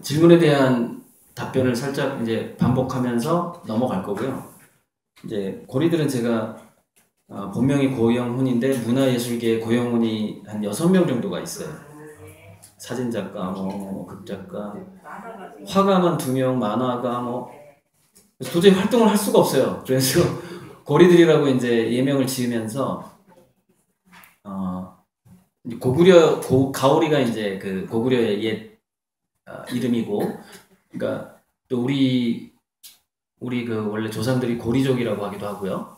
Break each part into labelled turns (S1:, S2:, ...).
S1: 질문에 대한 답변을 살짝 이제 반복하면서 넘어갈 거고요. 이제 고리들은 제가 본명이 고영훈인데 문화예술계에 고영훈이 한 6명 정도가 있어요. 사진작가, 극작가, 화가만 2명, 만화가 도저히 활동을 할 수가 없어요. 그래서 고리들이라고 이제 예명을 지으면서 가오리가 이제 그 고구려의 옛 이름이고, 그러니까 또 우리 그 원래 조상들이 고리족이라고 하기도 하고요.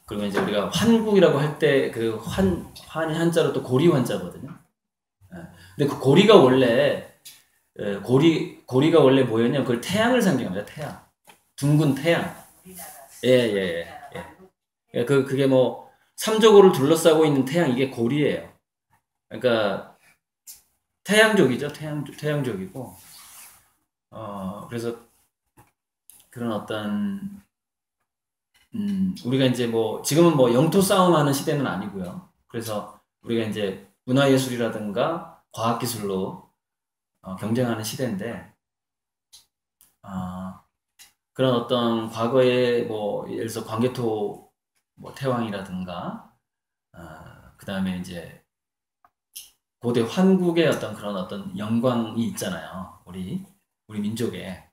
S1: 그리고 이제 우리가 환국이라고 할 때 그 환이 한자로 또 고리 환자거든요. 근데 그 고리가 원래 고리가 원래 뭐였냐? 그걸 태양을 상징합니다. 태양, 둥근 태양. 예. 그게 삼조고를 둘러싸고 있는 태양, 이게 고리예요. 그러니까 태양족이죠. 태양족이고. 그래서 그런 어떤 우리가 이제 지금은 영토 싸움하는 시대는 아니고요. 그래서 우리가 이제 문화예술이라든가 과학기술로 경쟁하는 시대인데, 그런 어떤 과거에 예를 들어서 광개토 태왕이라든가, 그 다음에 이제 고대 환국의 그런 어떤 영광이 있잖아요. 우리 민족에.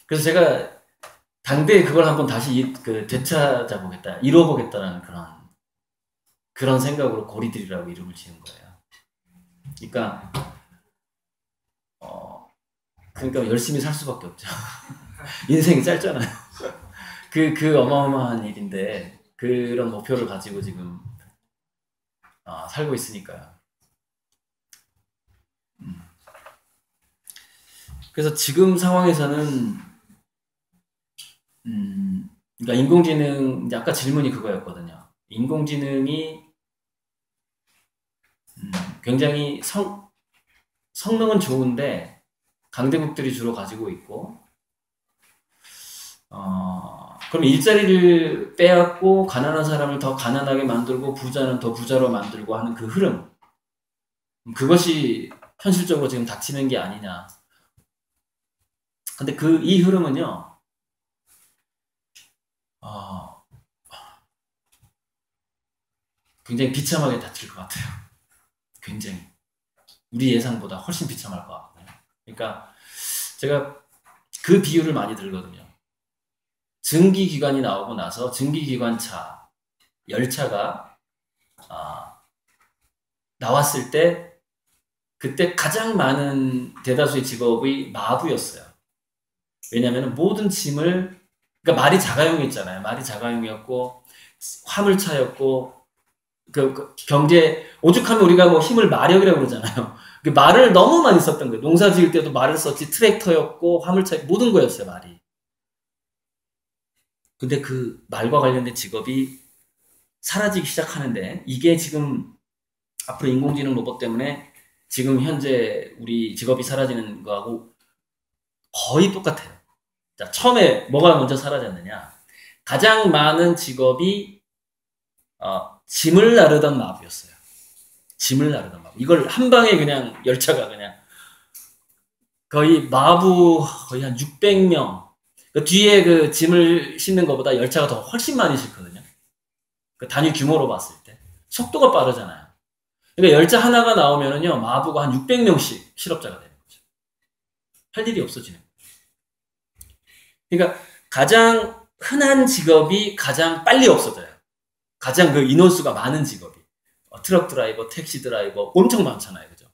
S1: 그래서 제가 당대에 그걸 한번 다시 되찾아보겠다, 이뤄보겠다라는 그런 생각으로 고리들이라고 이름을 지은 거예요. 그러니까 열심히 살 수밖에 없죠. 인생이 짧잖아요. 그 어마어마한 일인데 그런 목표를 가지고 지금 살고 있으니까요. 그래서 지금 상황에서는 그러니까 인공지능, 이제 아까 질문이 그거였거든요. 인공지능이 굉장히 성능은 좋은데 강대국들이 주로 가지고 있고, 그럼 일자리를 빼앗고 가난한 사람을 더 가난하게 만들고 부자는 더 부자로 만들고 하는 그 흐름, 그것이 현실적으로 지금 닥치는 게 아니냐. 근데 이 흐름은요, 굉장히 비참하게 닥칠 것 같아요. 굉장히 우리 예상보다 훨씬 비참할 것 같거든요. 그러니까 제가 그 비유를 많이 들거든요. 증기기관이 나오고 나서 증기기관차, 열차가 나왔을 때 그때 가장 많은 대다수의 직업이 마부였어요. 왜냐하면 모든 짐을, 그러니까 말이 자가용이었잖아요. 말이 자가용이었고 화물차였고, 경제 오죽하면 우리가 힘을 마력이라고 그러잖아요. 말을 너무 많이 썼던 거예요. 농사 지을 때도 말을 썼지, 트랙터였고 화물차, 모든 거였어요, 말이. 근데 그 말과 관련된 직업이 사라지기 시작하는데, 이게 지금 앞으로 인공지능 로봇 때문에 지금 현재 우리 직업이 사라지는 거하고 거의 똑같아요. 자, 처음에 뭐가 먼저 사라졌느냐? 가장 많은 직업이 짐을 나르던 마부였어요. 짐을 나르던 마부. 이걸 한 방에 그냥 열차가 그냥 거의 마부 거의 한 600명. 그 뒤에 그 짐을 싣는 것보다 열차가 더 훨씬 많이 싣거든요. 그 단위 규모로 봤을 때 속도가 빠르잖아요. 그러니까 열차 하나가 나오면은요, 마부가 한 600명씩 실업자가 되는 거죠. 할 일이 없어지는 거예요. 그러니까 가장 흔한 직업이 가장 빨리 없어져요. 가장 그 인원수가 많은 직업이. 트럭 드라이버, 택시 드라이버 엄청 많잖아요. 그죠?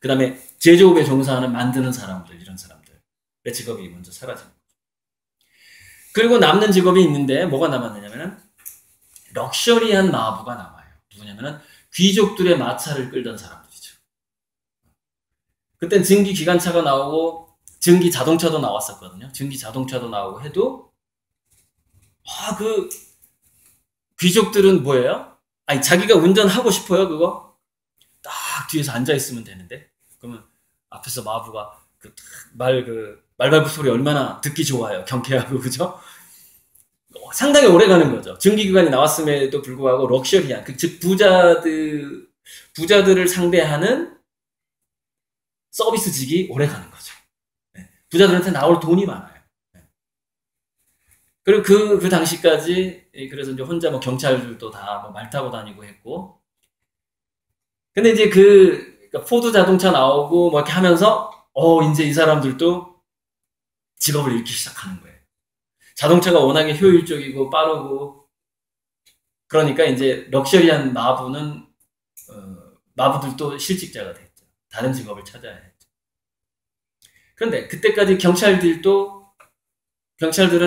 S1: 그 다음에 제조업에 종사하는 만드는 사람들, 이런 사람들의 직업이 먼저 사라지는 거죠. 그리고 남는 직업이 있는데 뭐가 남았느냐면은 럭셔리한 마부가 남아요. 누구냐면은 귀족들의 마차를 끌던 사람들이죠. 그땐 증기 기관차가 나오고 증기 자동차도 나왔었거든요. 증기 자동차도 나오고 해도 그 귀족들은 뭐예요? 아니, 자기가 운전하고 싶어요, 그거? 딱 뒤에서 앉아있으면 되는데. 그러면 앞에서 마부가 말발굽 소리 얼마나 듣기 좋아요. 경쾌하고, 그죠? 상당히 오래 가는 거죠. 증기기관이 나왔음에도 불구하고 럭셔리한, 즉 부자들을 상대하는 서비스직이 오래 가는 거죠. 네. 부자들한테 나올 돈이 많아요. 네. 그리고 그 당시까지, 그래서 이제 혼자 뭐 경찰들도 다 뭐 말 타고 다니고 했고, 근데 이제 그러니까 포드 자동차 나오고 뭐 이렇게 하면서, 이제 이 사람들도 직업을 잃기 시작하는 거예요. 자동차가 워낙에 효율적이고 빠르고, 그러니까 이제 럭셔리한 마부들도 실직자가 됐죠. 다른 직업을 찾아야 했죠. 그런데 그때까지 경찰들은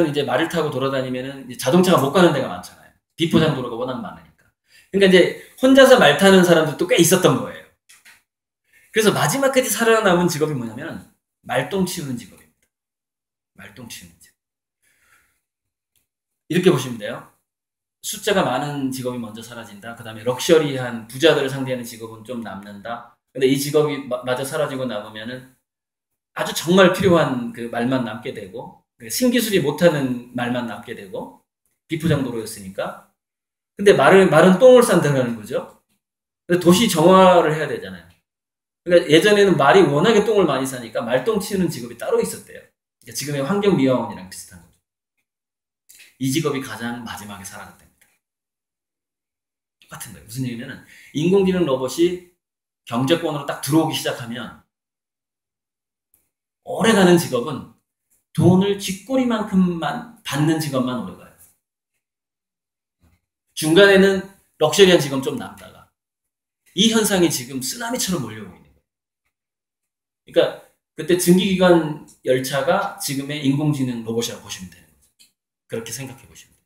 S1: 이제 말을 타고 돌아다니면은 자동차가 못 가는 데가 많잖아요. 비포장 도로가 워낙 많으니까. 그러니까 이제 혼자서 말 타는 사람들도 꽤 있었던 거예요. 그래서 마지막까지 살아남은 직업이 뭐냐면 말똥 치우는 직업입니다. 말똥 치우는 직업. 이렇게 보시면 돼요. 숫자가 많은 직업이 먼저 사라진다. 그 다음에 럭셔리한 부자들을 상대하는 직업은 좀 남는다. 근데 이 직업이 마저 사라지고 남으면은 아주 정말 필요한 그 말만 남게 되고, 신기술이 못하는 말만 남게 되고, 비포장도로였으니까. 근데 말은 똥을 싼다는 거죠. 근데 도시 정화를 해야 되잖아요. 그러니까 예전에는 말이 워낙에 똥을 많이 싸니까 말똥 치우는 직업이 따로 있었대요. 그러니까 지금의 환경미화원이랑 비슷한 거죠. 이 직업이 가장 마지막에 사라졌답니다. 똑같은 거예요. 무슨 얘기냐면 인공지능 로봇이 경제권으로 딱 들어오기 시작하면 오래가는 직업은 돈을 쥐꼬리만큼만 받는 직업만 오래가요. 중간에는 럭셔리한 직업 좀 남다가 이 현상이 지금 쓰나미처럼 몰려오고 있는 거예요. 그러니까 그때 증기기관 열차가 지금의 인공지능 로봇이라고 보시면 되는 거죠. 그렇게 생각해 보시면 돼요.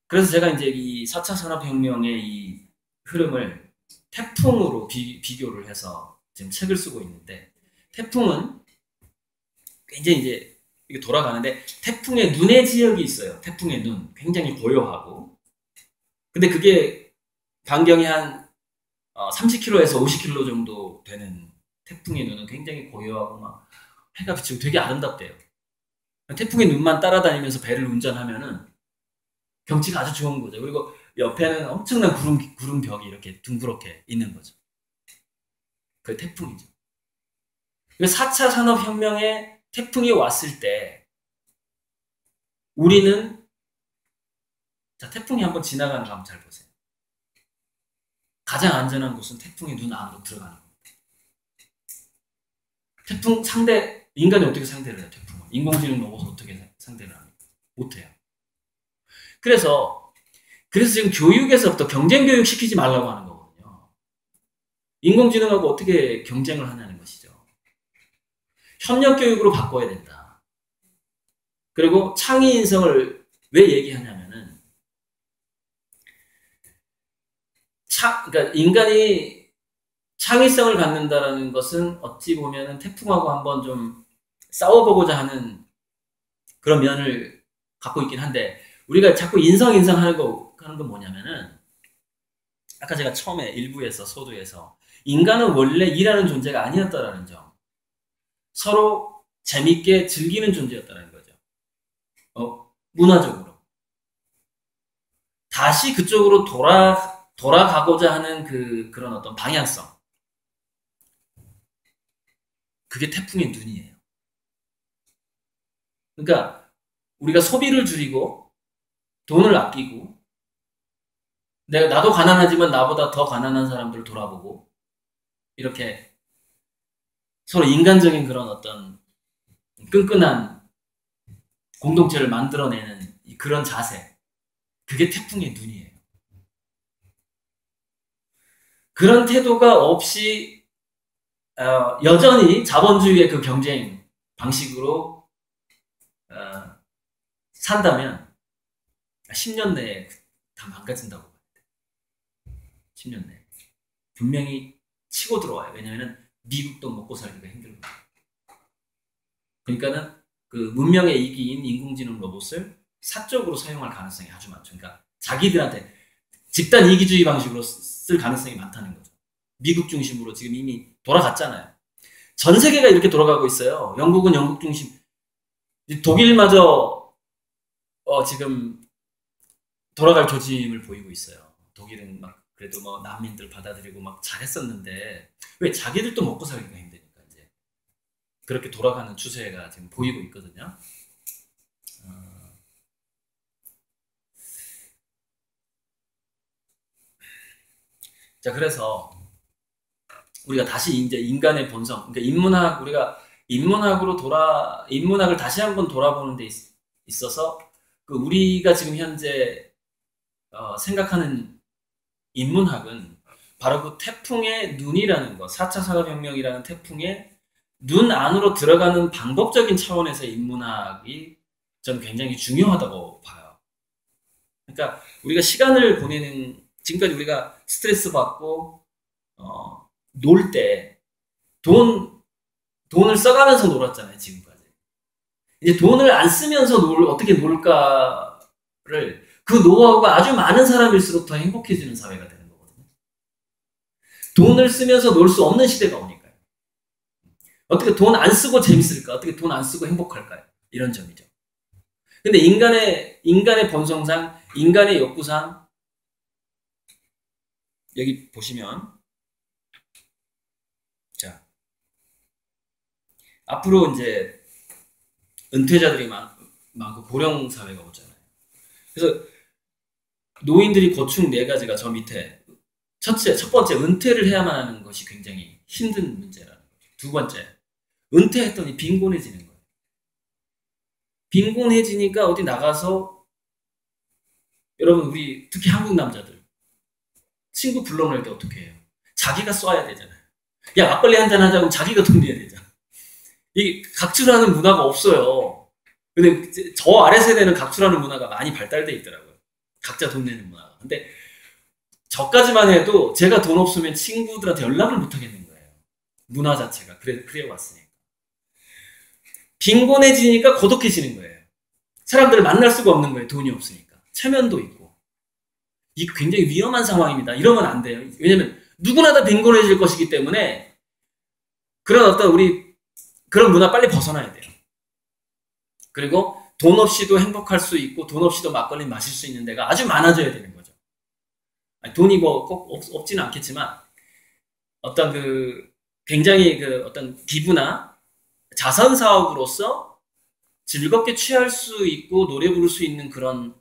S1: 그래서 제가 이제 이 4차 산업혁명의 이 흐름을 태풍으로 비교를 해서 지금 책을 쓰고 있는데, 태풍은 굉장히 이제 이게 돌아가는데, 태풍의 눈의 지역이 있어요. 태풍의 눈. 굉장히 고요하고. 근데 그게 반경이 한 30km에서 50km 정도 되는 태풍의 눈은 굉장히 고요하고 막 해가 비치고 되게 아름답대요. 태풍의 눈만 따라다니면서 배를 운전하면은 경치가 아주 좋은 거죠. 그리고 옆에는 엄청난 구름벽이 이렇게 둥그렇게 있는 거죠. 그게 태풍이죠. 4차 산업혁명에 태풍이 왔을 때 우리는, 자, 태풍이 한번 지나가는 거 한번 잘 보세요. 가장 안전한 곳은 태풍의 눈 안으로 들어가는 겁니다. 태풍 인간이 어떻게 상대를 해요, 태풍을? 인공지능 로봇을 어떻게 상대를 합니까? 못해요. 그래서 지금 교육에서부터 경쟁 교육 시키지 말라고 하는 거거든요. 인공지능하고 어떻게 경쟁을 하냐는 것이죠. 협력 교육으로 바꿔야 된다. 그리고 창의 인성을 왜 얘기하냐면은, 그러니까 인간이 창의성을 갖는다라는 것은 어찌 보면은 태풍하고 한번 좀 싸워보고자 하는 그런 면을 갖고 있긴 한데, 우리가 자꾸 인성 하는 건 뭐냐면은, 아까 제가 처음에 일부에서 소두에서 인간은 원래 일하는 존재가 아니었다라는 점, 서로 재밌게 즐기는 존재였다는 거죠. 문화적으로 다시 그쪽으로 돌아가고자 하는 그런 어떤 방향성, 그게 태풍의 눈이에요. 그러니까 우리가 소비를 줄이고 돈을 아끼고, 나도 가난하지만 나보다 더 가난한 사람들을 돌아보고, 이렇게 서로 인간적인 그런 어떤 끈끈한 공동체를 만들어내는 그런 자세, 그게 태풍의 눈이에요. 그런 태도가 없이 여전히 자본주의의 그 경쟁 방식으로 산다면 10년 내에 다 망가진다고 봐요. 10년 내에 분명히 치고 들어와요. 왜냐하면 미국도 먹고 살기가 힘들거든요. 그러니까는 그 문명의 이기인 인공지능 로봇을 사적으로 사용할 가능성이 아주 많죠. 그러니까 자기들한테 집단 이기주의 방식으로 쓸 가능성이 많다는 거죠. 미국 중심으로 지금 이미 돌아갔잖아요. 전 세계가 이렇게 돌아가고 있어요. 영국은 영국 중심, 독일마저 지금 돌아갈 조짐을 보이고 있어요. 독일은 막 그래도 뭐 난민들 받아들이고 막 잘했었는데 왜 자기들도 먹고 살기가 힘드니까 이제 그렇게 돌아가는 추세가 지금 보이고 있거든요. 자, 그래서 우리가 다시 이제 인간의 본성, 그러니까 우리가 인문학을 다시 한번 돌아보는 데 있어서 그 우리가 지금 현재 생각하는 인문학은 바로 그 태풍의 눈이라는 거, 4차 산업혁명이라는 태풍의 눈 안으로 들어가는 방법적인 차원에서 인문학이 전 굉장히 중요하다고 봐요. 그러니까 우리가 시간을 보내는, 지금까지 우리가 스트레스 받고 놀 때 돈을 써가면서 놀았잖아요, 지금까지. 이제 돈을 안 쓰면서 어떻게 놀까를, 그 노하우가 아주 많은 사람일수록 더 행복해지는 사회가 되는 거거든요. 돈을 쓰면서 놀 수 없는 시대가 오니까요. 어떻게 돈 안 쓰고 재밌을까? 어떻게 돈 안 쓰고 행복할까요? 이런 점이죠. 근데 인간의 본성상, 인간의 욕구상, 여기 보시면, 자, 앞으로 이제 은퇴자들이 많고 고령 사회가 오잖아요. 그래서 노인들이 고충 4가지가 저 밑에, 첫 번째, 은퇴를 해야만 하는 것이 굉장히 힘든 문제라는 거죠. 두 번째, 은퇴했더니 빈곤해지는 거예요. 빈곤해지니까 어디 나가서, 여러분, 우리 특히 한국 남자들 친구 불러낼 때 어떻게 해요? 자기가 쏴야 되잖아요. 야, 막걸리 한잔 하자고 자기가 돈 내야 되잖아. 이 각출하는 문화가 없어요. 근데 저 아래 세대는 각출하는 문화가 많이 발달돼 있더라고요. 각자 돈 내는 문화가. 근데 저까지만 해도 제가 돈 없으면 친구들한테 연락을 못 하겠는 거예요. 문화 자체가 그래 왔으니까. 빈곤해지니까 고독해지는 거예요. 사람들을 만날 수가 없는 거예요. 돈이 없으니까. 체면도 있고. 이 굉장히 위험한 상황입니다. 이러면 안 돼요. 왜냐면 누구나 다 빈곤해질 것이기 때문에 그런 그런 문화 빨리 벗어나야 돼요. 그리고 돈 없이도 행복할 수 있고 돈 없이도 막걸리 마실 수 있는 데가 아주 많아져야 되는 거죠. 돈이 뭐 꼭 없지는 않겠지만 어떤 굉장히 어떤 기부나 자선 사업으로서 즐겁게 취할 수 있고 노래 부를 수 있는 그런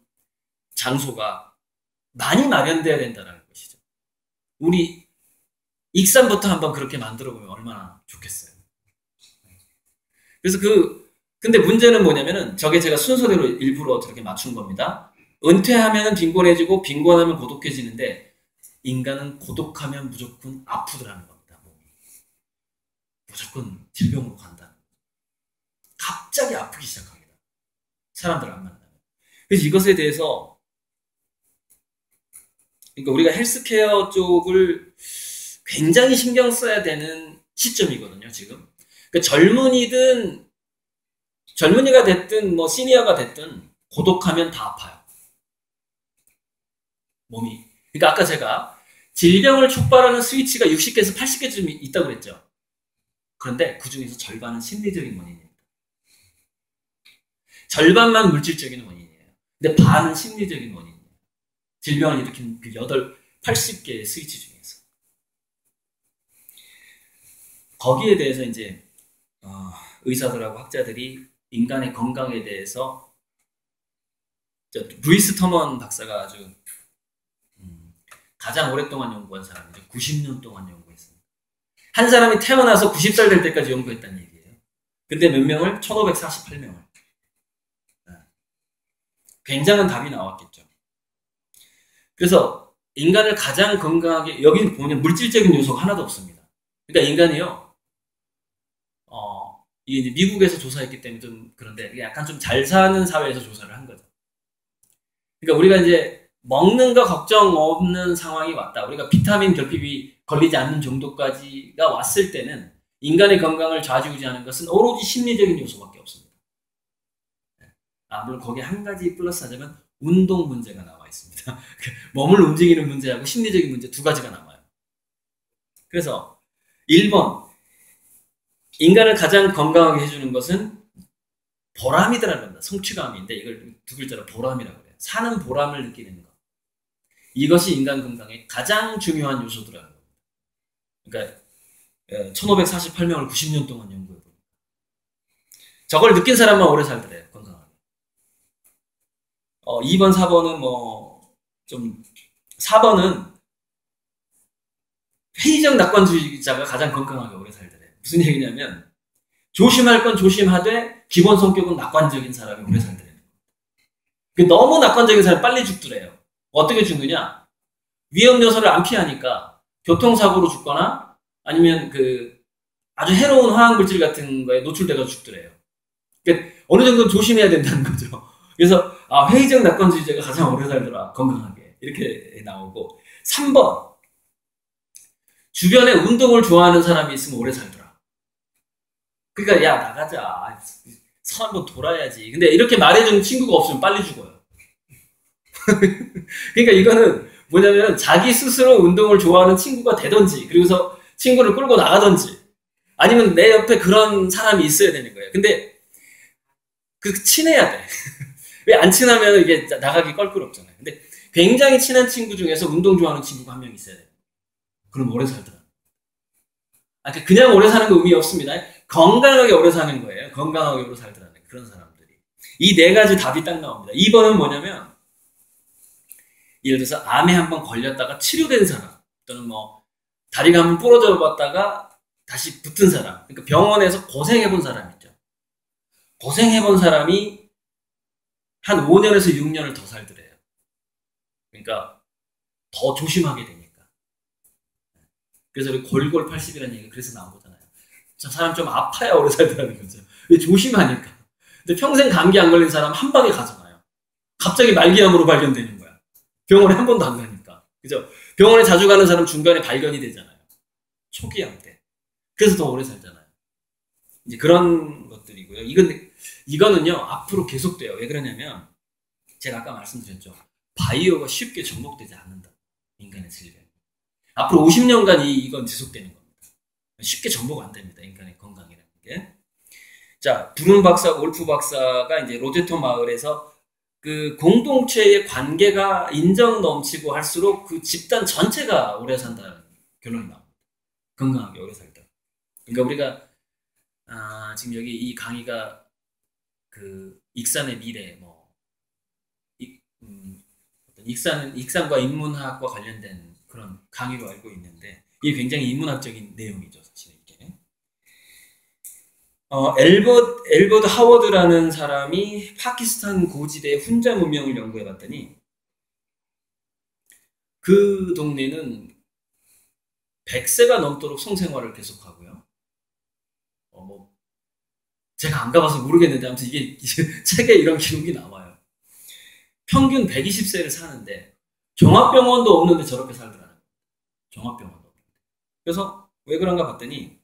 S1: 장소가 많이 마련돼야 된다는 것이죠. 우리 익산부터 한번 그렇게 만들어 보면 얼마나 좋겠어요. 그래서 근데 문제는 뭐냐면은 저게 제가 순서대로 일부러 저렇게 맞춘 겁니다. 은퇴하면 빈곤해지고 빈곤하면 고독해지는데 인간은 고독하면 무조건 아프더라는 겁니다. 몸이. 무조건 질병으로 간다는 거예요. 갑자기 아프기 시작합니다. 사람들 안 만나면. 그래서 이것에 대해서 그러니까 우리가 헬스케어 쪽을 굉장히 신경 써야 되는 시점이거든요, 지금. 그러니까 젊은이가 됐든 뭐 시니어가 됐든 고독하면 다 아파요. 몸이. 그러니까 아까 제가 질병을 촉발하는 스위치가 60개에서 80개쯤 있다고 그랬죠. 그런데 그 중에서 절반은 심리적인 원인입니다. 절반만 물질적인 원인이에요. 근데 반은 심리적인 원인이에요. 질병을 일으킨 그 80개의 스위치 중에서. 거기에 대해서 이제 의사들하고 학자들이 인간의 건강에 대해서 루이스 터먼 박사가 아주 가장 오랫동안 연구한 사람이죠. 90년 동안 연구했습니다. 한 사람이 태어나서 90살 될 때까지 연구했다는 얘기예요. 근데 몇 명을? 1548명을. 굉장한 답이 나왔겠죠. 그래서 인간을 가장 건강하게, 여기 보면 물질적인 요소가 하나도 없습니다. 그러니까 인간이요, 이게 이제 미국에서 조사했기 때문에 좀 그런데 약간 좀 잘 사는 사회에서 조사를 한 거죠. 그러니까 우리가 이제 먹는 거 걱정 없는 상황이 왔다. 우리가 비타민 결핍이 걸리지 않는 정도까지가 왔을 때는 인간의 건강을 좌지우지하는 것은 오로지 심리적인 요소밖에 없습니다. 물론 거기에 한 가지 플러스 하자면 운동 문제가 나와 있습니다. 몸을 움직이는 문제하고 심리적인 문제 2가지가 남아요. 그래서 1번, 인간을 가장 건강하게 해주는 것은 보람이더라는 겁니다. 성취감인데 이걸 2글자로 보람이라고 해요. 사는 보람을 느끼는 것. 이것이 인간 건강의 가장 중요한 요소더라는 겁니다. 그러니까 1548명을 90년 동안 연구해보니까 저걸 느낀 사람만 오래 살더래요. 건강하게. 2번, 4번은 좀 4번은 회의적 낙관주의자가 가장 건강하게 오래 살더래요. 무슨 얘기냐면 조심할 건 조심하되 기본 성격은 낙관적인 사람이 오래 살더래요. 너무 낙관적인 사람이 빨리 죽더래요. 어떻게 죽느냐? 위험 요소를 안 피하니까 교통사고로 죽거나 아니면 아주 해로운 화학물질 같은 거에 노출돼서 죽더래요. 그러니까 어느 정도는 조심해야 된다는 거죠. 그래서 회의적 낙관주의자가 가장 오래 살더라. 건강하게. 이렇게 나오고 3번 주변에 운동을 좋아하는 사람이 있으면 오래 살더라. 그러니까 야 나가자. 서 한번 돌아야지. 근데 이렇게 말해주는 친구가 없으면 빨리 죽어요. 그러니까 이거는 뭐냐면 자기 스스로 운동을 좋아하는 친구가 되든지 그리고서 친구를 끌고 나가든지 아니면 내 옆에 그런 사람이 있어야 되는 거예요. 근데 친해야 돼. 왜 안 친하면 이게 나가기 껄끄럽잖아요. 근데 굉장히 친한 친구 중에서 운동 좋아하는 친구가 한 명 있어야 돼요. 그럼 오래 살더라. 그냥 오래 사는 거 의미 없습니다. 건강하게 오래 사는 거예요. 건강하게 오래 살더라는 그런 사람들이. 이 네 가지 답이 딱 나옵니다. 2번은 뭐냐면 예를 들어서 암에 한번 걸렸다가 치료된 사람 또는 다리가 한번 부러져 봤다가 다시 붙은 사람. 그러니까 병원에서 고생해본 사람 있죠. 고생해본 사람이 한 5년에서 6년을 더 살더래요. 그러니까 더 조심하게 되니까. 그래서 우리 골골 80이라는 얘기가 그래서 나온 거잖아요. 저 사람 좀 아파야 오래 살더라는 거죠. 왜 조심하니까. 근데 평생 감기 안 걸린 사람 한 방에 가잖아요. 갑자기 말기암으로 발견되는 거야. 병원에 한 번도 안 가니까. 그죠? 병원에 자주 가는 사람 중간에 발견이 되잖아요. 초기암 때. 그래서 더 오래 살잖아요. 이제 그런 것들이고요. 이거는요, 앞으로 계속돼요. 왜 그러냐면, 제가 아까 말씀드렸죠. 바이오가 쉽게 정복되지 않는다. 인간의 질병. 앞으로 50년간 이건 지속되는 겁니다. 쉽게 정복 안 됩니다. 인간의 건강이라는 게. 자, 브룬 박사하고 올프 박사가 이제 로제토 마을에서 공동체의 관계가 인정 넘치고 할수록 그 집단 전체가 오래 산다는 결론이 나옵니다. 건강하게 오래 살다. 그러니까 우리가 지금 여기 이 강의가 익산의 미래 익산과 인문학과 관련된 그런 강의로 알고 있는데 이게 굉장히 인문학적인 내용이죠, 사실 이게. 엘버드 하워드라는 사람이 파키스탄 고지대의 훈자 문명을 연구해봤더니 그 동네는 100세가 넘도록 성생활을 계속하고요. 제가 안 가봐서 모르겠는데 아무튼 이게 책에 이런 기록이 나와요. 평균 120세를 사는데 종합병원도 없는데 저렇게 살더라는 거예요. 종합병원도 없는데. 그래서 왜 그런가 봤더니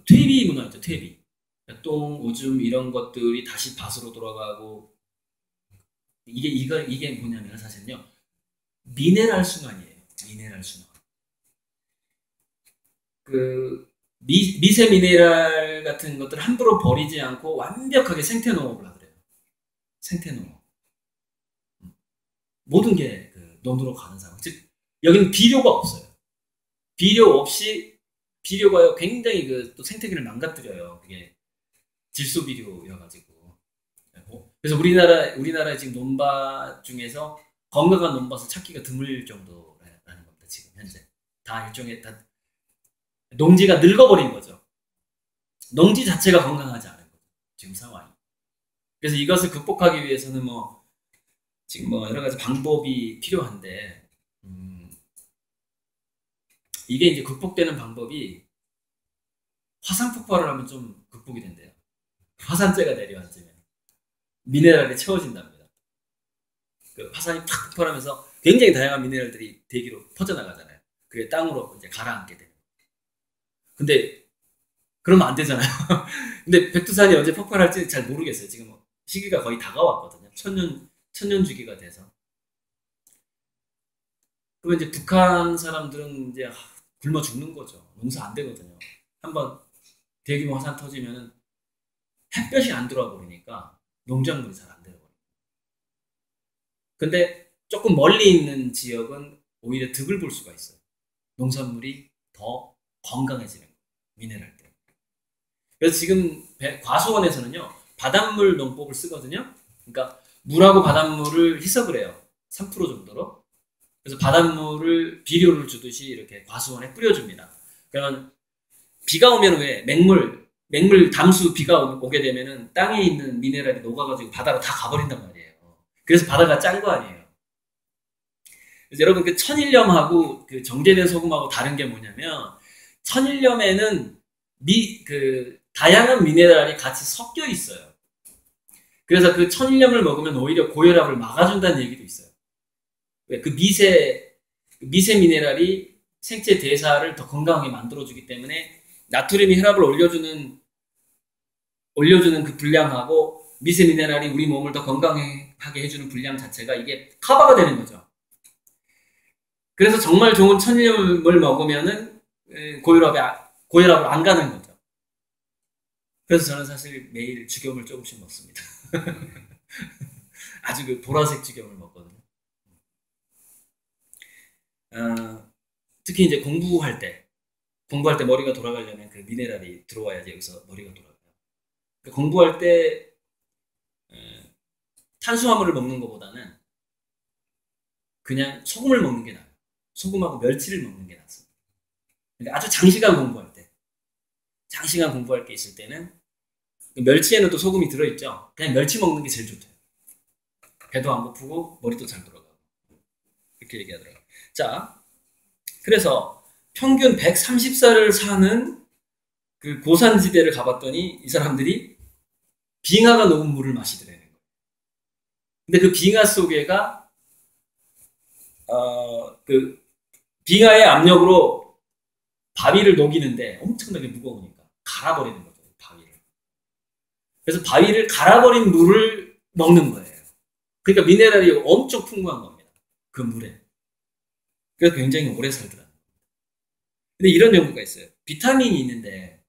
S1: 퇴비 문화 있죠. 퇴비. 똥, 오줌 이런 것들이 다시 밭으로 돌아가고 이게 뭐냐면 사실은요. 미네랄 순환이에요. 미네랄 순환. 미세 미네랄 같은 것들을 함부로 버리지 않고 완벽하게 생태 농업을 하더래요. 생태 농업. 모든 게 논으로 가는 상황. 즉 여기는 비료가 없어요. 비료 없이 비료가요 굉장히 또 생태계를 망가뜨려요. 그게 질소 비료여가지고. 그래서 우리나라 지금 논밭 중에서 건강한 논밭을 찾기가 드물 정도라는 겁니다. 지금 현재 다 일종의 다 농지가 늙어버린 거죠. 농지 자체가 건강하지 않은 거죠. 지금 상황이. 그래서 이것을 극복하기 위해서는 지금 여러 가지 방법이 필요한데, 이게 이제 극복되는 방법이 화산 폭발을 하면 좀 극복이 된대요. 화산재가 내려앉으면 미네랄이 채워진답니다. 화산이 팍 폭발하면서 굉장히 다양한 미네랄들이 대기로 퍼져나가잖아요. 그게 땅으로 이제 가라앉게 돼요. 근데 그러면 안 되잖아요. 근데 백두산이 언제 폭발할지 잘 모르겠어요. 지금 시기가 거의 다가왔거든요. 천년 주기가 돼서. 그러면 이제 북한 사람들은 이제 굶어 죽는 거죠. 농사 안 되거든요. 한번 대규모 화산 터지면은 햇볕이 안 들어와 버리니까 농작물이 잘 안 되거든요. 근데 조금 멀리 있는 지역은 오히려 득을 볼 수가 있어요. 농산물이 더 건강해지는 거예요. 미네랄 때문에. 그래서 지금 과수원에서는요, 바닷물 농법을 쓰거든요. 그러니까 물하고 바닷물을 희석을 해요. 3% 정도로. 그래서 바닷물을 비료를 주듯이 이렇게 과수원에 뿌려줍니다. 그러면 비가 오면 왜 맹물 담수 비가 오게 되면은 땅에 있는 미네랄이 녹아가지고 바다로 다 가버린단 말이에요. 그래서 바다가 짠 거 아니에요. 그래서 여러분 그 천일염하고 그 정제된 소금하고 다른 게 뭐냐면, 천일염에는 다양한 미네랄이 같이 섞여 있어요. 그래서 그 천일염을 먹으면 오히려 고혈압을 막아준다는 얘기도 있어요. 왜? 그 미세 미네랄이 생체 대사를 더 건강하게 만들어주기 때문에 나트륨이 혈압을 올려주는 그 분량하고 미세 미네랄이 우리 몸을 더 건강하게 해주는 분량 자체가 이게 커버가 되는 거죠. 그래서 정말 좋은 천일염을 먹으면은 고혈압을 안 가는 거죠. 그래서 저는 사실 매일 죽염을 조금씩 먹습니다. 아주 그 보라색 죽염을 먹거든요. 특히 이제 공부할 때 머리가 돌아가려면 그 미네랄이 들어와야지 여기서 머리가 돌아가요. 그러니까 공부할 때 탄수화물을 먹는 것보다는 그냥 소금을 먹는 게 나아요. 소금하고 멸치를 먹는 게 낫습니다. 그러니까 아주 장시간 공부할 게 있을 때는 멸치에는 또 소금이 들어있죠. 그냥 멸치 먹는 게 제일 좋대요. 배도 안 고프고 머리도 잘 돌아가고 이렇게 얘기하더라고요. 자, 그래서 평균 130살을 사는 그 고산지대를 가봤더니 이 사람들이 빙하가 녹은 물을 마시더라는 거예요. 근데 그 빙하 속에가 그 빙하의 압력으로 바위를 녹이는데 엄청나게 무거우니까 갈아버리는 거죠. 바위를. 그래서 바위를 갈아버린 물을 먹는 거예요. 그러니까 미네랄이 엄청 풍부한 겁니다. 그 물에. 그래서 굉장히 오래 살더라고요. 근데 이런 연구가 있어요. 비타민이 있는데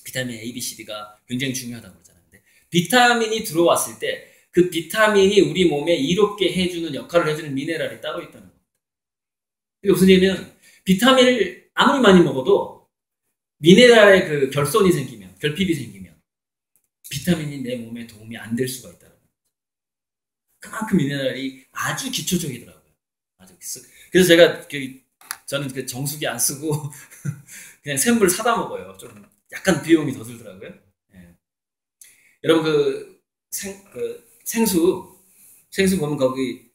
S1: 비타민 A, B, C, D가 굉장히 중요하다고 그러잖아요. 근데 비타민이 들어왔을 때 그 비타민이 우리 몸에 이롭게 해주는 역할을 해주는 미네랄이 따로 있다는 겁니다. 이게 무슨 얘기냐면 비타민을 아무리 많이 먹어도 미네랄의 그 결핍이 생기면 비타민이 내 몸에 도움이 안 될 수가 있다는 겁니다. 그만큼 미네랄이 아주 기초적이더라고요. 그래서 저는 그 정수기 안 쓰고 그냥 샘물 사다 먹어요. 좀 약간 비용이 더 들더라고요. 예. 여러분 생수 보면 거기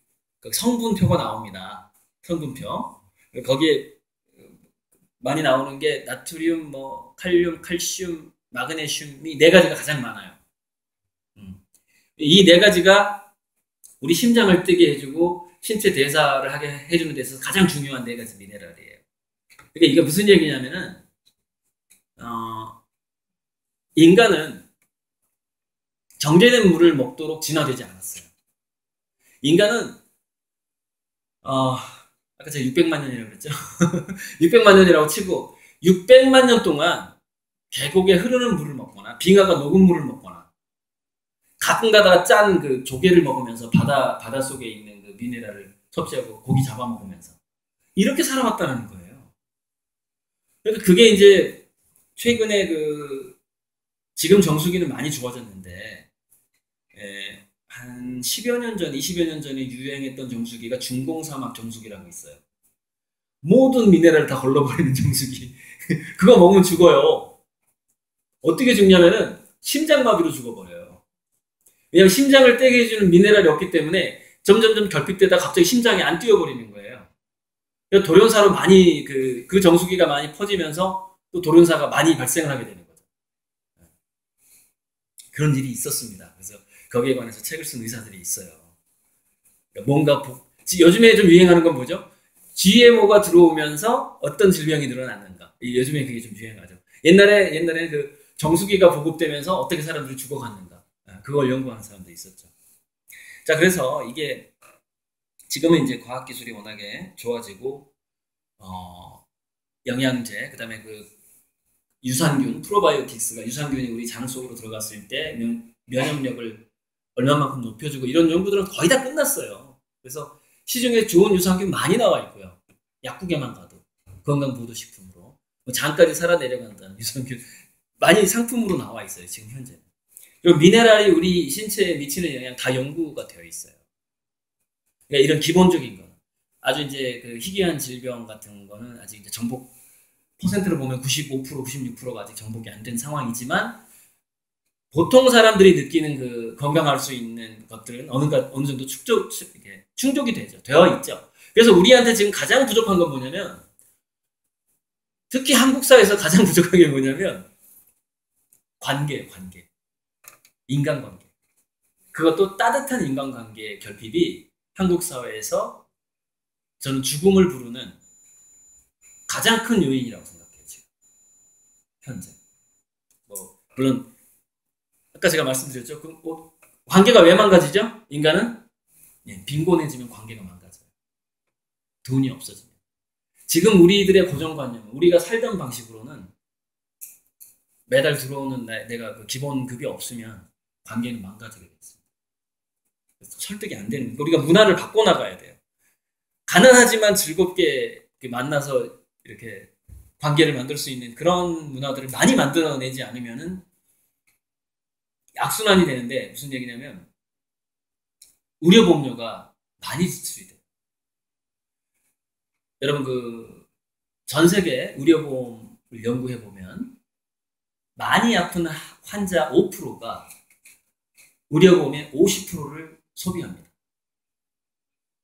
S1: 성분표가 나옵니다. 성분표. 거기에 많이 나오는 게 나트륨, 칼륨, 칼슘, 마그네슘이 4가지가 가장 많아요. 이 4가지가 우리 심장을 뜨게 해주고 신체 대사를 하게 해주는 데 있어서 가장 중요한 4가지 미네랄이에요. 그러니까 이게 무슨 얘기냐면은 인간은 정제된 물을 먹도록 진화되지 않았어요. 인간은 아까 제가 600만 년이라고 그랬죠? 600만 년이라고 치고 600만 년 동안 계곡에 흐르는 물을 먹거나 빙하가 녹은 물을 먹거나 가끔 가다가 짠 그 조개를 먹으면서 바다 속에 있는 그 미네랄을 섭취하고 고기 잡아먹으면서 이렇게 살아왔다는 거예요. 그러니까 그게 이제 최근에 지금 정수기는 많이 좋아졌는데 한 10여 년 전, 20여 년 전에 유행했던 정수기가 중공사막 정수기라고 있어요. 모든 미네랄을 다 걸러버리는 정수기. 그거 먹으면 죽어요. 어떻게 죽냐면은 심장마비로 죽어버려요. 왜냐면 심장을 떼게 해주는 미네랄이 없기 때문에 점점점 결핍되다 갑자기 심장이 안 뛰어버리는 거예요. 그래서 돌연사로 많이 그 정수기가 많이 퍼지면서 또 돌연사가 많이 발생을 하게 되는 거죠. 그런 일이 있었습니다. 그래서 거기에 관해서 책을 쓴 의사들이 있어요. 그러니까 요즘에 좀 유행하는 건 뭐죠? GMO가 들어오면서 어떤 질병이 늘어났는가. 요즘에 그게 좀 유행하죠. 옛날에 그 정수기가 보급되면서 어떻게 사람들이 죽어갔는가. 그걸 연구하는 사람도 있었죠. 자, 그래서 이게 지금은 이제 과학기술이 워낙에 좋아지고, 영양제, 그 다음에 유산균, 프로바이오틱스가 유산균이 우리 장 속으로 들어갔을 때 면역력을 얼마만큼 높여주고 이런 연구들은 거의 다 끝났어요. 그래서 시중에 좋은 유산균 많이 나와 있고요. 약국에만 가도 건강보조식품으로 장까지 살아 내려간다는 유산균 많이 상품으로 나와 있어요. 지금 현재는. 그리고 미네랄이 우리 신체에 미치는 영향 다 연구가 되어 있어요. 그러니까 이런 기본적인 거. 아주 이제 그 희귀한 질병 같은 거는 아직 이제 정복 퍼센트를 보면 95%, 96%가 아직 정복이 안 된 상황이지만 보통 사람들이 느끼는 그 건강할 수 있는 것들은 어느 정도 충족이 되어 있죠. 그래서 우리한테 지금 가장 부족한 건 뭐냐면 특히 한국 사회에서 가장 부족한 게 뭐냐면 관계. 인간관계. 그것도 따뜻한 인간관계의 결핍이 한국 사회에서 저는 죽음을 부르는 가장 큰 요인이라고 생각해요, 지금. 현재. 물론, 아까 제가 말씀드렸죠. 관계가 왜 망가지죠? 인간은? 예, 빈곤해지면 관계가 망가져요. 돈이 없어지면. 지금 우리들의 고정관념은, 우리가 살던 방식으로는 매달 들어오는 내가 그 기본급이 없으면 관계는 망가지게 됐습니다. 그래서 설득이 안 되는, 우리가 문화를 바꿔나가야 돼요. 가난하지만 즐겁게 만나서 이렇게 관계를 만들 수 있는 그런 문화들을 많이 만들어내지 않으면은 악순환이 되는데 무슨 얘기냐면 의료보험료가 많이 지출이 돼요. 여러분 전 세계 의료보험을 연구해 보면 많이 아픈 환자 5%가 의료보험의 50%를 소비합니다.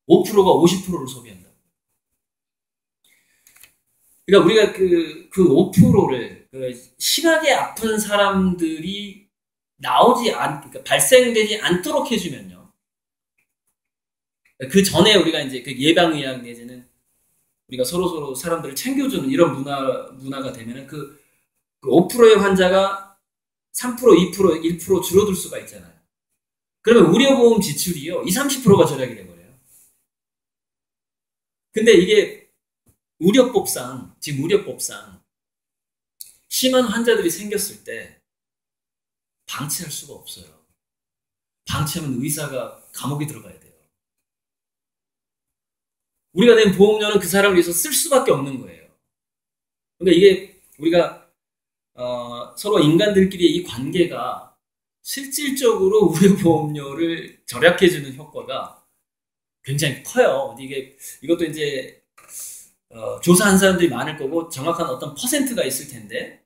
S1: 5%가 50%를 소비한다. 그러니까 우리가 그 5%를 심하게 아픈 사람들이 그러니까 발생되지 않도록 해주면요. 그 전에 우리가 이제 그 예방의학 내지는 우리가 서로 사람들을 챙겨주는 이런 문화가 되면은 그 5%의 환자가 3%, 2%, 1% 줄어들 수가 있잖아요. 그러면 의료보험 지출이요, 20, 30%가 절약이 돼버려요. 근데 이게 지금 의료법상 심한 환자들이 생겼을 때 방치할 수가 없어요. 방치하면 의사가 감옥에 들어가야 돼요. 우리가 낸 보험료는 그 사람을 위해서 쓸 수밖에 없는 거예요. 그러니까 이게 우리가 서로 인간들끼리의 이 관계가 실질적으로 의료보험료를 절약해주는 효과가 굉장히 커요. 이것도 이제 조사한 사람들이 많을 거고 정확한 어떤 퍼센트가 있을 텐데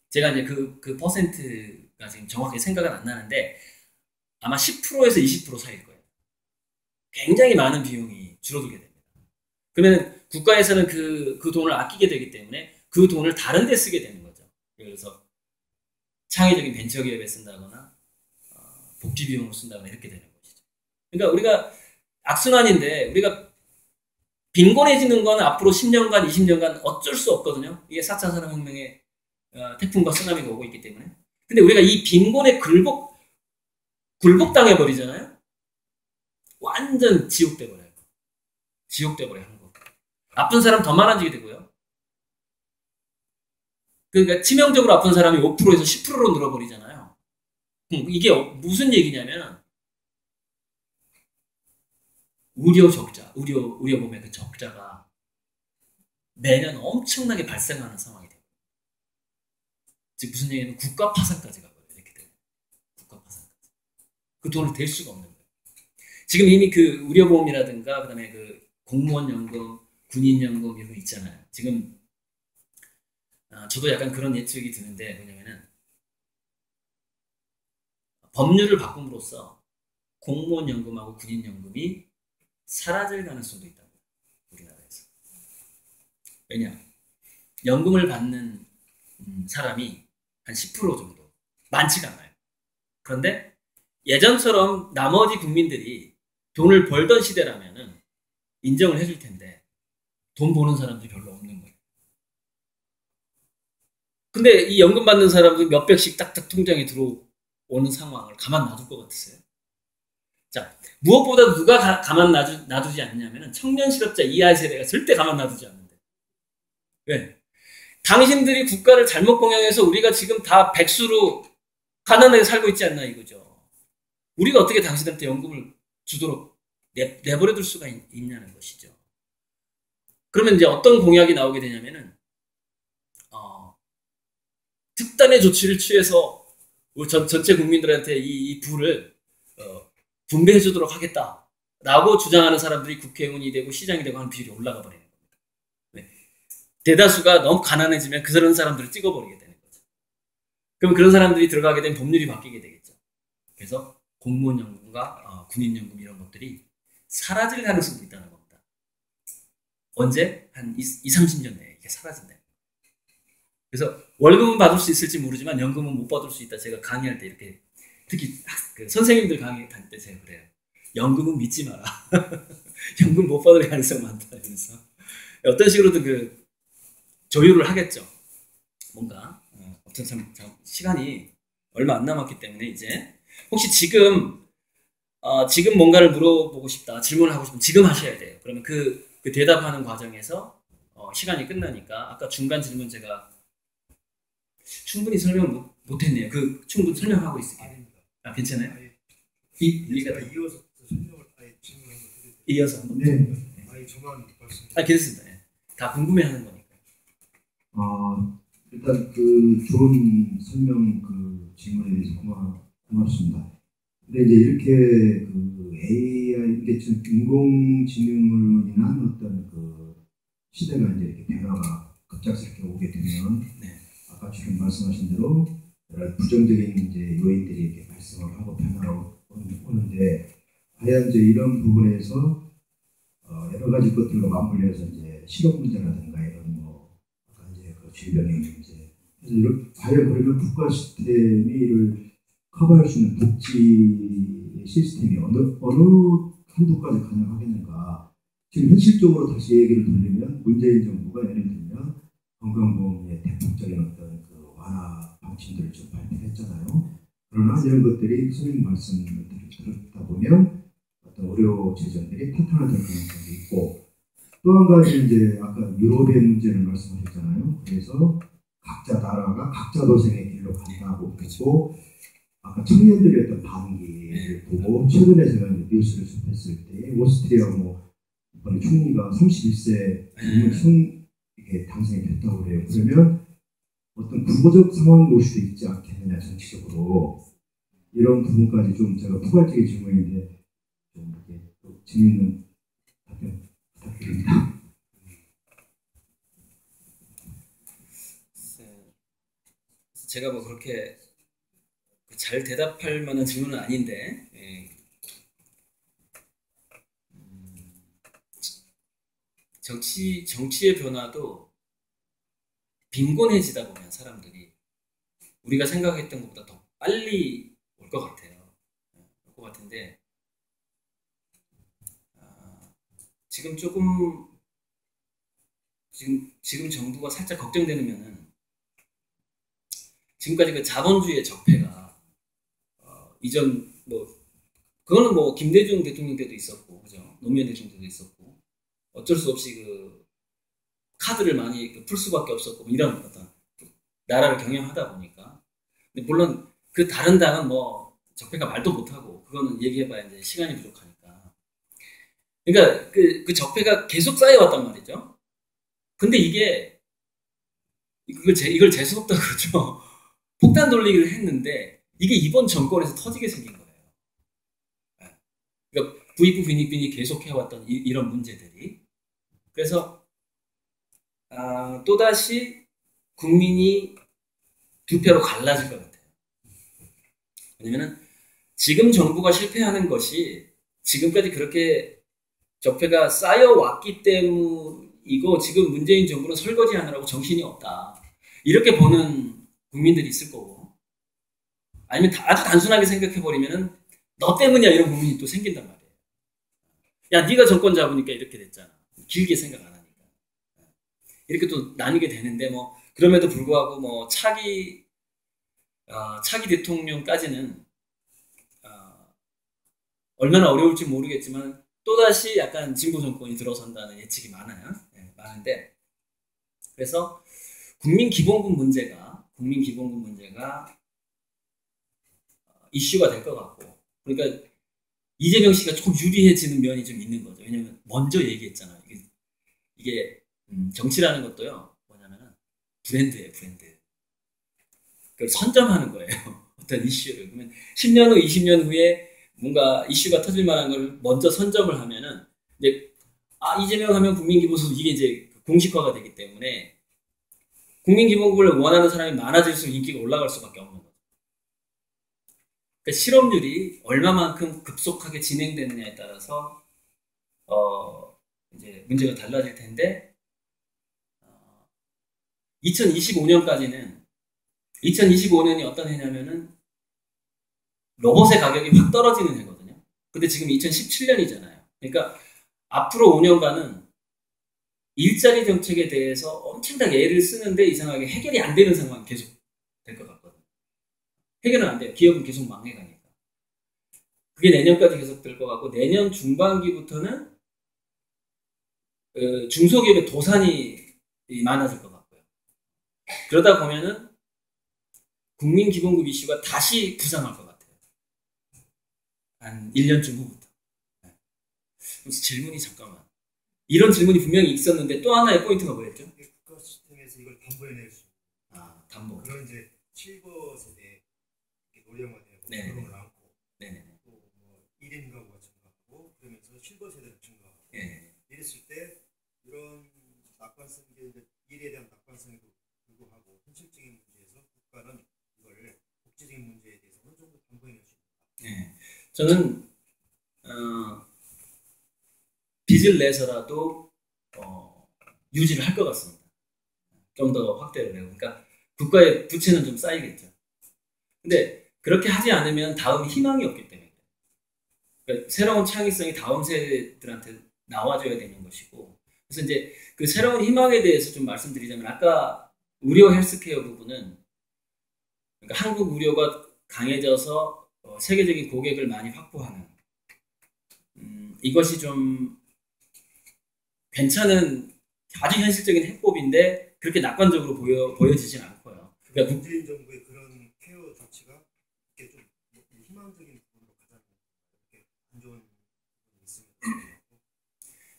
S1: 제가 이제 그 퍼센트가 지금 정확하게 생각은 안 나는데 아마 10%에서 20% 사이일 거예요. 굉장히 많은 비용이 줄어들게 됩니다. 그러면 국가에서는 그 돈을 아끼게 되기 때문에 그 돈을 다른 데 쓰게 되는 거죠. 그래서 창의적인 벤처기업에 쓴다거나 복지 비용으로 쓴다거나 이렇게 되는 것이죠. 그러니까 우리가 악순환인데 우리가 빈곤해지는 건 앞으로 10년간, 20년간 어쩔 수 없거든요. 이게 4차 산업혁명의 태풍과 쓰나미가 오고 있기 때문에. 근데 우리가 이 빈곤에 굴복당해버리잖아요. 완전 지옥돼버려요. 지옥돼버려요, 한국. 아픈 사람 더 많아지게 되고요. 그러니까 치명적으로 아픈 사람이 5%에서 10%로 늘어버리잖아요. 이게 무슨 얘기냐면 의료보험의 그 적자가 매년 엄청나게 발생하는 상황이 돼요. 즉 무슨 얘기냐면 국가 파산까지 가버려요. 이렇게 되면 국가 파산까지. 그 돈을 댈 수가 없는 거예요. 지금 이미 그 의료보험이라든가 그다음에 그 공무원연금, 군인연금 이런 거 있잖아요. 지금 저도 약간 그런 예측이 드는데 뭐냐면은 법률을 바꿈으로써 공무원연금하고 군인연금이 사라질 가능성도 있다고 우리나라에서. 왜냐? 연금을 받는 사람이 한 10% 정도 많지가 않아요. 그런데 예전처럼 나머지 국민들이 돈을 벌던 시대라면은 인정을 해줄 텐데 돈 버는 사람들이 별로 없는 거예요. 근데 이 연금 받는 사람들 몇백씩 딱딱 통장에 들어오는 상황을 가만 놔둘 것 같으세요? 자, 무엇보다 누가 가만 놔두지 않냐면은 청년 실업자 이하 세대가 절대 가만 놔두지 않는데. 왜? 당신들이 국가를 잘못 공영해서 우리가 지금 다 백수로 가난하게 살고 있지 않나 이거죠. 우리가 어떻게 당신들한테 연금을 주도록 내버려둘 수가 있냐는 것이죠. 그러면 이제 어떤 공약이 나오게 되냐면은 특단의 조치를 취해서 전체 국민들한테 이 부를 분배해 주도록 하겠다라고 주장하는 사람들이 국회의원이 되고 시장이 되고 하는 비율이 올라가 버리는 겁니다. 네. 대다수가 너무 가난해지면 그런 사람들을 찍어버리게 되는 거죠. 그럼 그런 사람들이 들어가게 되면 법률이 바뀌게 되겠죠. 그래서 공무원연금과 군인연금 이런 것들이 사라질 가능성도 있다는 겁니다. 언제? 한 30년 내에 이게 사라진다. 그래서 월급은 받을 수 있을지 모르지만 연금은 못 받을 수 있다. 제가 강의할 때 이렇게 특히 선생님들 강의 다닐 때 제가 그래요. 연금은 믿지 마라. 연금 못 받을 가능성 많다. 그래서 어떤 식으로든 조율을 하겠죠. 뭔가 어떤 시간이 얼마 안 남았기 때문에 이제 혹시 지금 뭔가를 물어보고 싶다, 질문을 하고 싶으면 지금 하셔야 돼요. 그러면 그 대답하는 과정에서 시간이 끝나니까 아까 중간 질문 제가 충분히 설명 못했네요. 충분히 설명하고 있을게요. 괜찮아요?
S2: 제가 이어서 설명을 질문을 한번 드릴게요.
S1: 이어서 한번.
S2: 네. 저만 말씀.
S1: 괜찮습니다. 네. 다 궁금해하는 거니까.
S3: 일단 좋은 설명 질문에 대해서 고맙습니다. 근데 이제 이렇게 AI 이게 지금 인공지능으로 인한 어떤 시대가 이제 이렇게 변화가 급작스럽게 오게 되면 아까 지금 말씀하신 대로 여러 부정적인 이제 요인들이 이렇게 발생을 하고 변화가 오는데 과연 이제 이런 부분에서 여러 가지 것들과 맞물려서 이제 실업 문제라든가 이런 아까 이제 질병의 문제 그래서 과연 그러면 국가 시스템이 이를 커버할 수 있는 복지 시스템이 어느 한도까지 가능하겠는가. 지금 현실적으로 다시 얘기를 돌리면 문재인 정부가 예를 들면 건강보험의 대폭적인 어떤 완화 방침들을 좀 발표했잖아요. 그러나 이런 것들이 선생님 말씀을 들었다 보면 어떤 의료 재정들이 탄탄화될 가능성도 있고 또 한 가지 이제 아까 유럽의 문제를 말씀하셨잖아요. 그래서 각자 나라가 각자 도생의 길로 간다고 보고 아까 청년들의 어떤 반기를 보고 최근에 제가 뉴스를 접했을 때 오스트리아 이번에 총리가 31세 이게 당선이 됐다고 그래요. 그러면 어떤 국어적 상황이 올 수도 있지 않겠느냐 정치적으로 이런 부분까지 좀 제가 포괄적인 질문인데 좀 이렇게 또 재미있는 답변 부탁드립니다.
S1: 제가 그렇게 잘 대답할 만한 질문은 아닌데 정치의 변화도 빈곤해지다 보면 사람들이 우리가 생각했던 것보다 더 빨리 올 것 같아요. 올 것 같은데 지금 지금 정부가 살짝 걱정되는 면은 지금까지 자본주의의 적폐가 이전 그거는 김대중 대통령 때도 있었고 그죠? 노무현 대통령 때도 있었고 어쩔 수 없이 카드를 많이 풀 수밖에 없었고 이런 어떤 나라를 경영하다 보니까 근데 물론 다른 당은 적폐가 말도 못하고 그거는 얘기해봐야 이제 시간이 부족하니까 그러니까 그 적폐가 계속 쌓여왔단 말이죠. 근데 이걸 재수없다고 그러죠. 폭탄 돌리기를 했는데 이게 이번 정권에서 터지게 생긴 거예요. 그러니까 부익부 빈익빈이 계속 해왔던 이런 문제들이 그래서 또다시 국민이 두 표로 갈라질 것 같아요. 왜냐면은 지금 정부가 실패하는 것이 지금까지 그렇게 적폐가 쌓여왔기 때문이고 지금 문재인 정부는 설거지하느라고 정신이 없다. 이렇게 보는 국민들이 있을 거고 아니면 아주 단순하게 생각해버리면은 너 때문이야 이런 국민이 또 생긴단 말이에요. 야 네가 정권 잡으니까 이렇게 됐잖아. 길게 생각 안 하니까. 이렇게 또 나뉘게 되는데 그럼에도 불구하고 차기 대통령까지는 얼마나 어려울지 모르겠지만 또다시 약간 진보 정권이 들어선다는 예측이 많아요. 많은데 그래서 국민 기본금 문제가 이슈가 될 것 같고 그러니까 이재명 씨가 조금 유리해지는 면이 좀 있는 거죠. 왜냐면 먼저 얘기했잖아요. 이게 정치라는 것도요. 뭐냐면은 브랜드예요, 브랜드. 그걸 선점하는 거예요. 어떤 이슈를. 그러면 10년 후, 20년 후에 뭔가 이슈가 터질 만한 걸 먼저 선점을 하면은 이제 이재명 하면 국민기본소득 이게 이제 공식화가 되기 때문에 국민기본급을 원하는 사람이 많아질수록 인기가 올라갈 수밖에 없는 거죠. 그러니까 실업률이 얼마만큼 급속하게 진행되느냐에 따라서 이제 문제가 달라질 텐데 2025년이 어떤 해냐면은 로봇의 가격이 확 떨어지는 해거든요. 근데 지금 2017년이잖아요. 그러니까 앞으로 5년간은 일자리 정책에 대해서 엄청나게 애를 쓰는데 이상하게 해결이 안 되는 상황이 계속 될 것 같거든요. 해결은 안 돼요. 기업은 계속 망해가니까. 그게 내년까지 계속 될 것 같고 내년 중반기부터는 중소기업의 도산이 많아질 것 같고요. 그러다 보면은 국민기본급 이슈가 다시 부상할 것 같아요. 한 1년쯤 후부터. 그래서 질문이 잠깐만. 이런 질문이 분명히 있었는데 또 하나의 포인트가 뭐였죠?
S2: 국가 시스템에서 이걸 담보해낼 수 있는.
S1: 담보.
S2: 그런 이제 실버 세대 노령화되고
S1: 네.
S2: 결혼을 안고
S1: 네네네.
S2: 또 뭐 1인 가구가 증가하고 그러면서 실버 세대가 증가하고
S1: 네.
S2: 이랬을 때 이런 낙관성 이제 일에 대한 낙관성에도 불구하고 현실적인 문제에서 국가는 이걸 국제적인 문제에 대해서 어느 정도 담보해낼 수 있다.
S1: 네. 저는 빚을 내서라도 유지를 할 것 같습니다. 좀 더 확대를 해요. 그러니까 국가의 부채는 좀 쌓이겠죠. 근데 그렇게 하지 않으면 다음 희망이 없기 때문에 그러니까 새로운 창의성이 다음 세대들한테 나와줘야 되는 것이고 그래서 이제 그 새로운 희망에 대해서 좀 말씀드리자면 아까 의료 헬스케어 부분은 그러니까 한국 의료가 강해져서 세계적인 고객을 많이 확보하는 이것이 좀 괜찮은 아주 현실적인 해법인데 그렇게 낙관적으로 보여지진 않고요. 그러니까
S2: 문재인 정부의 그런 케어 조치가 이렇게 좀 희망적인 부분으로 가장 이렇게 안 좋은 부분이 있습니다.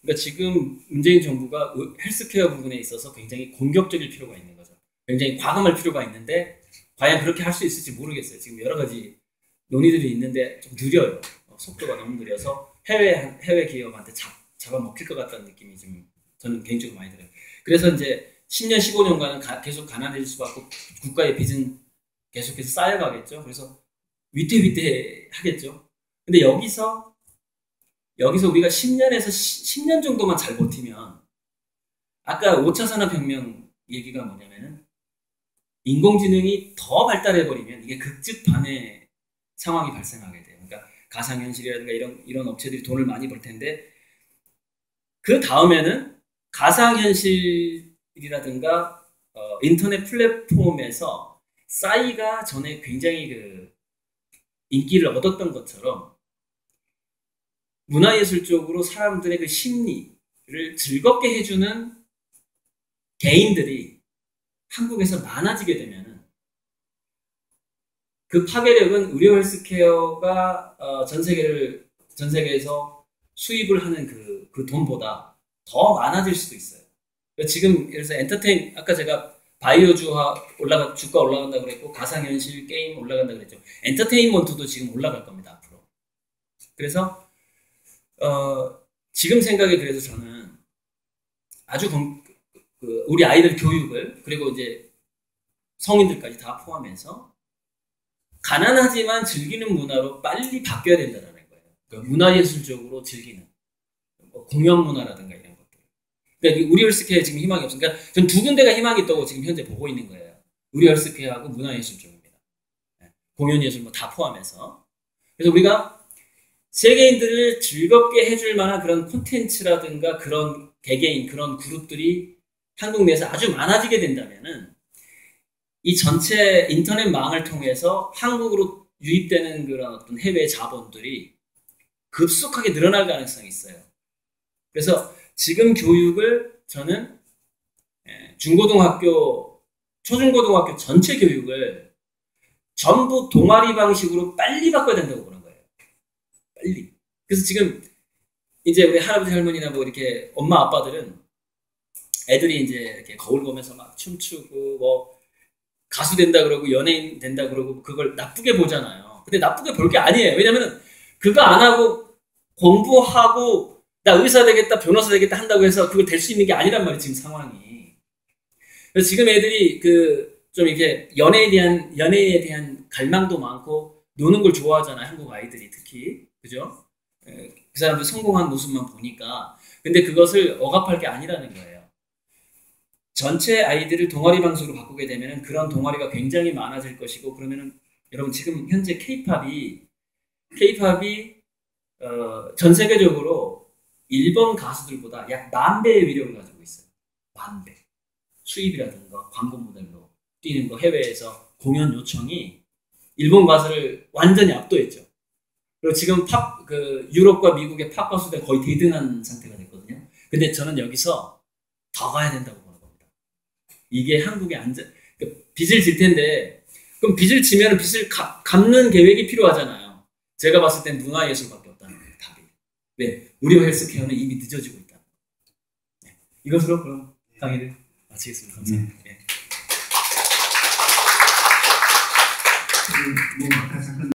S1: 그러니까 지금 문재인 정부가 헬스케어 부분에 있어서 굉장히 공격적일 필요가 있는 거죠. 굉장히 과감할 필요가 있는데 과연 그렇게 할 수 있을지 모르겠어요. 지금 여러 가지 논의들이 있는데 좀 느려요. 속도가 너무 느려서 해외 기업한테 잡아먹힐 것 같다는 느낌이 좀 저는 개인적으로 많이 들어요. 그래서 이제 10년, 15년간은 계속 가난해질 수밖에 없고 국가의 빚은 계속해서 쌓여가겠죠. 그래서 위태위태하겠죠. 근데 여기서 우리가 10년에서 10년 정도만 잘 버티면 아까 5차 산업혁명 얘기가 뭐냐면은 인공지능이 더 발달해버리면 이게 극집반의 상황이 발생하게 돼요. 그러니까 가상현실이라든가 이런 업체들이 돈을 많이 벌 텐데 그 다음에는 가상현실이라든가 인터넷 플랫폼에서 싸이가 전에 굉장히 그 인기를 얻었던 것처럼 문화예술 쪽으로 사람들의 그 심리를 즐겁게 해주는 개인들이 한국에서 많아지게 되면은 그 파괴력은 의료 헬스케어가 전 세계에서 수입을 하는 그 돈보다 더 많아질 수도 있어요. 지금 그래서 아까 제가 바이오주가 올라간다 그랬고 가상현실 게임 올라간다 그랬죠. 엔터테인먼트도 지금 올라갈 겁니다 앞으로. 그래서 지금 생각에 그래서 저는 아주 우리 아이들 교육을 그리고 이제 성인들까지 다 포함해서 가난하지만 즐기는 문화로 빨리 바뀌어야 된다는 거예요. 그러니까 문화예술적으로 즐기는 공연 문화라든가 이런 것들. 그러니까 우리 헬스케어에 지금 희망이 없으니까 그러니까 전 두 군데가 희망이 있다고 지금 현재 보고 있는 거예요. 우리 헬스케어하고 문화예술 쪽입니다. 공연예술 뭐 다 포함해서. 그래서 우리가 세계인들을 즐겁게 해줄 만한 그런 콘텐츠라든가 그런 개개인 그런 그룹들이 한국 내에서 아주 많아지게 된다면은 이 전체 인터넷망을 통해서 한국으로 유입되는 그런 어떤 해외 자본들이 급속하게 늘어날 가능성이 있어요. 그래서 지금 교육을 저는 중고등학교, 초중고등학교 전체 교육을 전부 동아리 방식으로 빨리 바꿔야 된다고 보는 거예요. 빨리. 그래서 지금 이제 우리 할아버지 할머니나 뭐 이렇게 엄마 아빠들은 애들이 이제 이렇게 거울 보면서 막 춤추고 뭐 가수 된다 그러고 연예인 된다 그러고 그걸 나쁘게 보잖아요. 근데 나쁘게 볼 게 아니에요. 왜냐면은 그거 안 하고 공부하고 나 의사 되겠다 변호사 되겠다 한다고 해서 그걸 될 수 있는 게 아니란 말이에요. 지금 상황이. 그래서 지금 애들이 그 좀 이렇게 연예인에 대한 갈망도 많고 노는 걸 좋아하잖아요. 한국 아이들이 특히. 그죠? 그 사람들 성공한 모습만 보니까. 근데 그것을 억압할 게 아니라는 거예요. 전체 아이들을 동아리 방송으로 바꾸게 되면 그런 동아리가 굉장히 많아질 것이고, 그러면은 여러분 지금 현재 케이팝이 전 세계적으로 일본 가수들보다 약 10,000배의 위력을 가지고 있어요. 10,000배. 수입이라든가 광고 모델로 뛰는 거, 해외에서 공연 요청이 일본 가수를 완전히 압도했죠. 그리고 지금 유럽과 미국의 팝 가수들 거의 대등한 상태가 됐거든요. 근데 저는 여기서 더 가야 된다고 보는 겁니다. 이게 한국의 빚을 질 텐데, 그럼 빚을 지면 빚을 갚는 계획이 필요하잖아요. 제가 봤을 땐 문화예술밖에 없다는 거예요, 답이. 네, 의료 헬스케어는 이미 늦어지고 있다. 네. 이것으로 그럼 강의를 마치겠습니다. 감사합니다. 네.
S3: 뭐 아까 잠깐